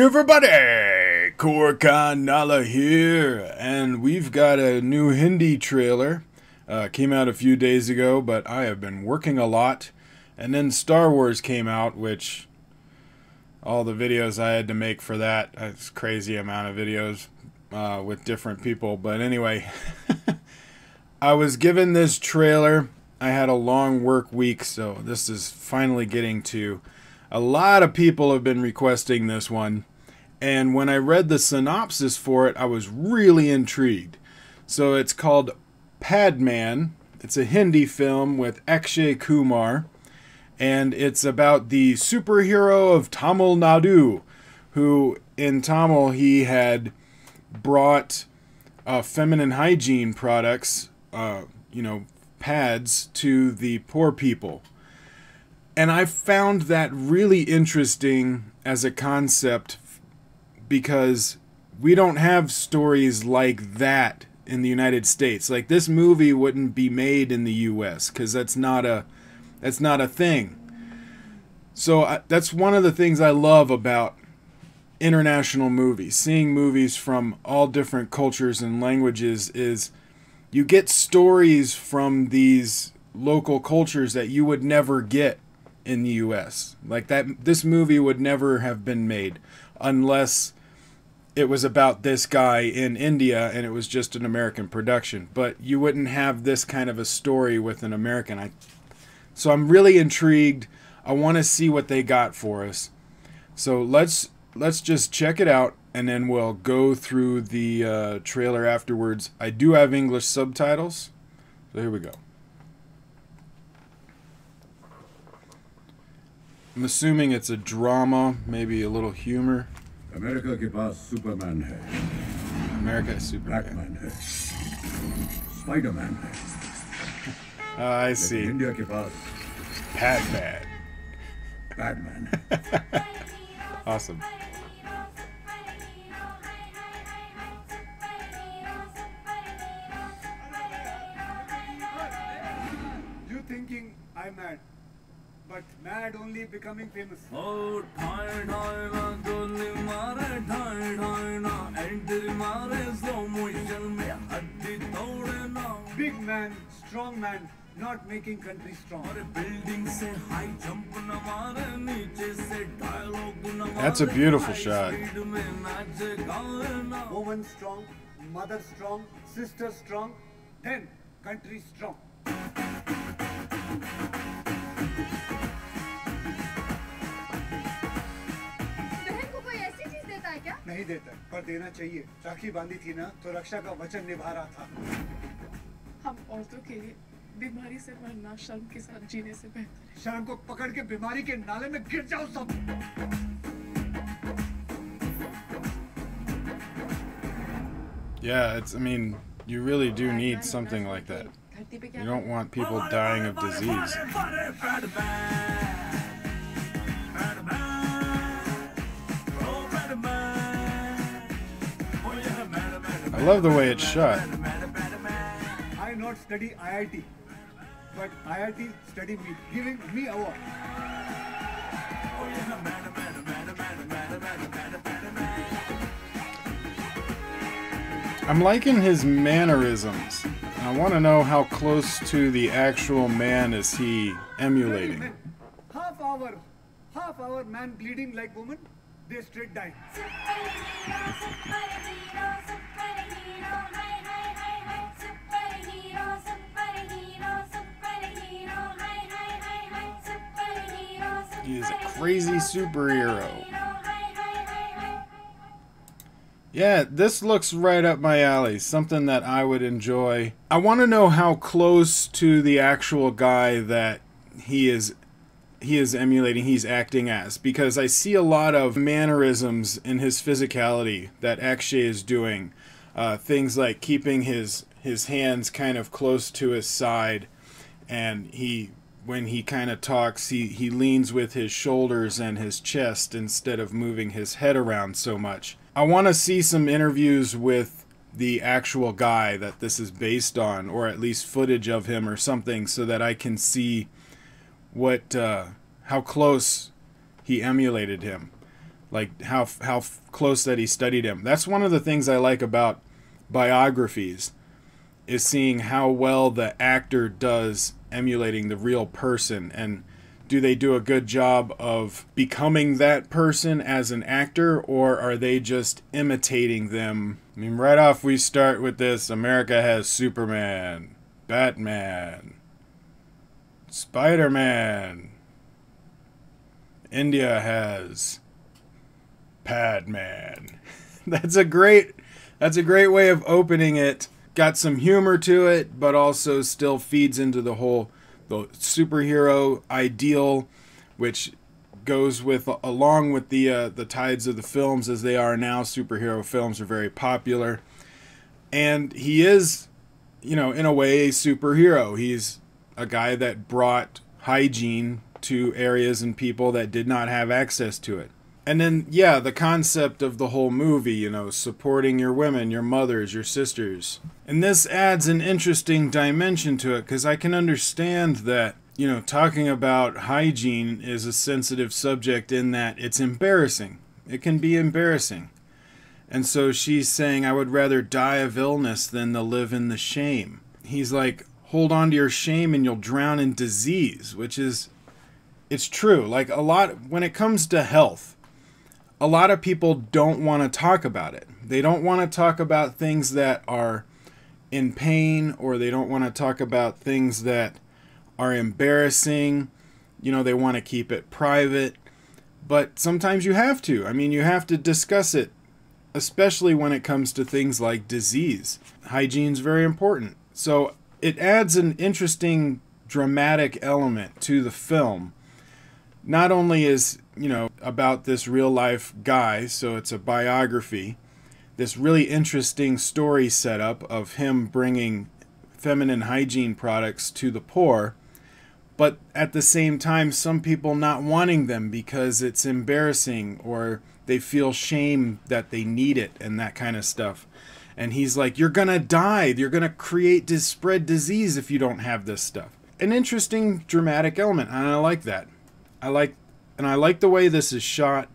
everybody! Koricon Nala here, and we've got a new Hindi trailer. Came out a few days ago, but I have been working a lot. And then Star Wars came out, which all the videos I had to make for that, it's a crazy amount of videos with different people. But anyway, I was given this trailer. I had a long work week, so this is finally getting to. A lot of people have been requesting this one, and when I read the synopsis for it, I was really intrigued. So it's called PADMAN. It's a Hindi film with Akshay Kumar, and it's about the superhero of Tamil Nadu, who in Tamil he had brought feminine hygiene products, pads, to the poor people. And I found that really interesting as a concept because we don't have stories like that in the United States. Like, this movie wouldn't be made in the US because that's not a thing. So that's one of the things I love about international movies. Seeing movies from all different cultures and languages is you get stories from these local cultures that you would never get in the US. Like that, this movie would never have been made unless it was about this guy in India and it was just an American production. But you wouldn't have this kind of a story with an American. So I'm really intrigued. I want to see what they got for us. So let's just check it out, and then we'll go through the trailer afterwards. I do have English subtitles, so here we go. I'm assuming it's a drama, maybe a little humor. America के पास Superman है. America is Superman. Batman है. Spider-Man है. I see. India के पास PADMAN. Batman. Awesome. You thinking I'm mad, but mad only becoming famous. Oh, Big man, strong man, not making country strong. That's a beautiful shot. Woman strong, mother strong, sister strong, then country strong. नहीं देता पर देना चाहिए। राखी बांधी थी ना तो रक्षा का वचन निभा रहा था। हम औरतों के लिए बीमारी से मरना शर्म के साथ जीने से बेहतर है। शर्म को पकड़ के बीमारी के नाले में गिर जाओ सब। Yeah, I mean, you really do need something like that. You don't want people dying of disease. I love the way it's shot. I not study IIT, but IIT study me, giving me award. I'm liking his mannerisms. I want to know how close to the actual man is he emulating. Half hour man bleeding like woman, they straight die. He is a crazy superhero. Yeah, this looks right up my alley. Something that I would enjoy. I want to know how close to the actual guy that he is emulating, he's acting as. Because I see a lot of mannerisms in his physicality that Akshay is doing. Things like keeping his hands kind of close to his side. And when he kind of talks, he leans with his shoulders and his chest instead of moving his head around so much. I want to see some interviews with the actual guy that this is based on, or at least footage of him or something, so that I can see how close he emulated him. like how close that he studied him. That's one of the things I like about biographies, is seeing how well the actor does emulating the real person, and do they do a good job of becoming that person as an actor, or are they just imitating them? I mean, right off we start with this: America has Superman, Batman, Spider-Man. India has PADMAN. That's a great way of opening it. Got some humor to it, but also still feeds into the superhero ideal, which goes with along with the tides of the films as they are now. Superhero films are very popular, and he is, in a way, a superhero. He's a guy that brought hygiene to areas and people that did not have access to it. And then, yeah, the concept of the whole movie, supporting your women, your mothers, your sisters. And this adds an interesting dimension to it, because I can understand that, talking about hygiene is a sensitive subject in that it's embarrassing. It can be embarrassing. And so she's saying, I would rather die of illness than to live in the shame. He's like, hold on to your shame and you'll drown in disease, which is, it's true. Like, a lot, when it comes to health, a lot of people don't want to talk about it. They don't want to talk about things that are in pain, or they don't want to talk about things that are embarrassing. They want to keep it private. But sometimes you have to. I mean, you have to discuss it, especially when it comes to things like disease. Hygiene's very important. So it adds an interesting dramatic element to the film. Not only is, about this real life guy, so it's a biography, this really interesting story setup of him bringing feminine hygiene products to the poor, but at the same time, some people not wanting them because it's embarrassing, or they feel shame that they need it and that kind of stuff. And he's like, you're gonna die. You're gonna spread disease if you don't have this stuff. An interesting dramatic element, and I like that. I like the way this is shot.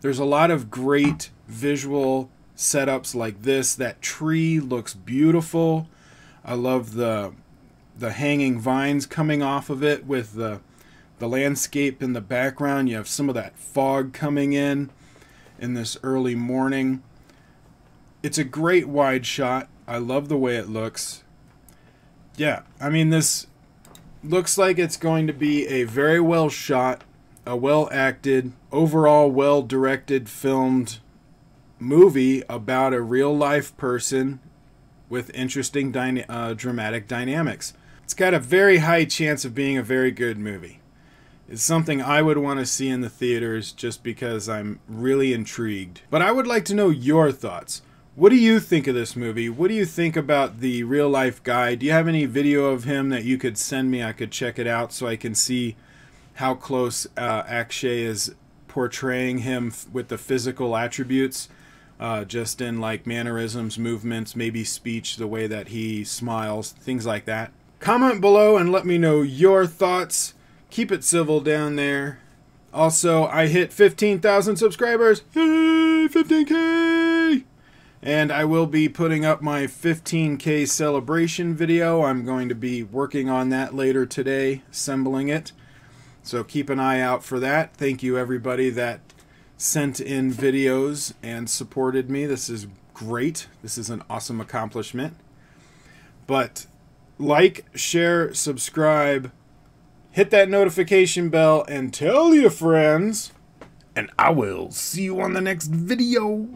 There's a lot of great visual setups like this. That tree looks beautiful. I love the hanging vines coming off of it with the landscape in the background. You have some of that fog coming in this early morning. It's a great wide shot. I love the way it looks. Yeah, I mean, this looks like it's going to be a very well shot, a well acted, overall well directed, filmed movie about a real life person with interesting dramatic dynamics. It's got a very high chance of being a very good movie. It's something I would want to see in the theaters just because I'm really intrigued. But I would like to know your thoughts. What do you think of this movie? What do you think about the real life guy? Do you have any video of him that you could send me? I could check it out so I can see how close Akshay is portraying him with the physical attributes, just in like mannerisms, movements, maybe speech, the way that he smiles, things like that. Comment below and let me know your thoughts. Keep it civil down there. Also, I hit 15,000 subscribers. Yay, 15K! And I will be putting up my 15K celebration video. I'm going to be working on that later today, assembling it. So keep an eye out for that. Thank you everybody that sent in videos and supported me. This is great. This is an awesome accomplishment. But like, share, subscribe, hit that notification bell, and tell your friends. And I will see you on the next video.